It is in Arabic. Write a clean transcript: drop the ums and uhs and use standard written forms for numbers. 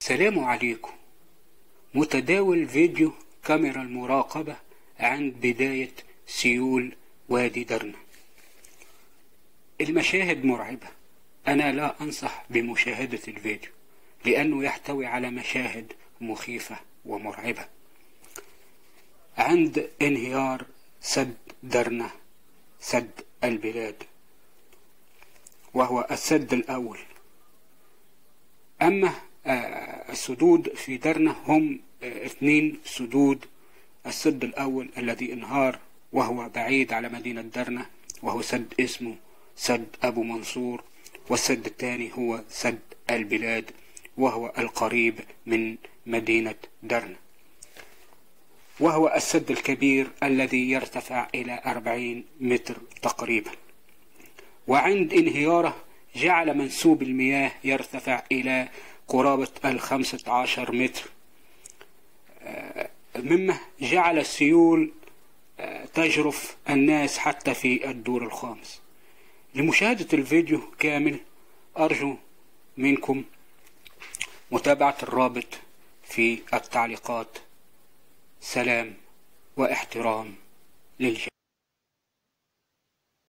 سلام عليكم. متداول فيديو كاميرا المراقبة عند بداية سيول وادي درنا. المشاهد مرعبة، أنا لا أنصح بمشاهدة الفيديو لأنه يحتوي على مشاهد مخيفة ومرعبة. عند انهيار سد درنا، سد البلاد، وهو السد الأول. أما السدود في درنا هم 2 سدود. السد الأول الذي انهار وهو بعيد على مدينة درنا، وهو سد اسمه سد أبو منصور، والسد الثاني هو سد البلاد وهو القريب من مدينة درنا، وهو السد الكبير الذي يرتفع إلى 40 متر تقريبا. وعند انهياره جعل منسوب المياه يرتفع إلى قرابة 15 متر، مما جعل السيول تجرف الناس حتى في الدور الخامس. لمشاهدة الفيديو كامل أرجو منكم متابعة الرابط في التعليقات. سلام واحترام للجميع.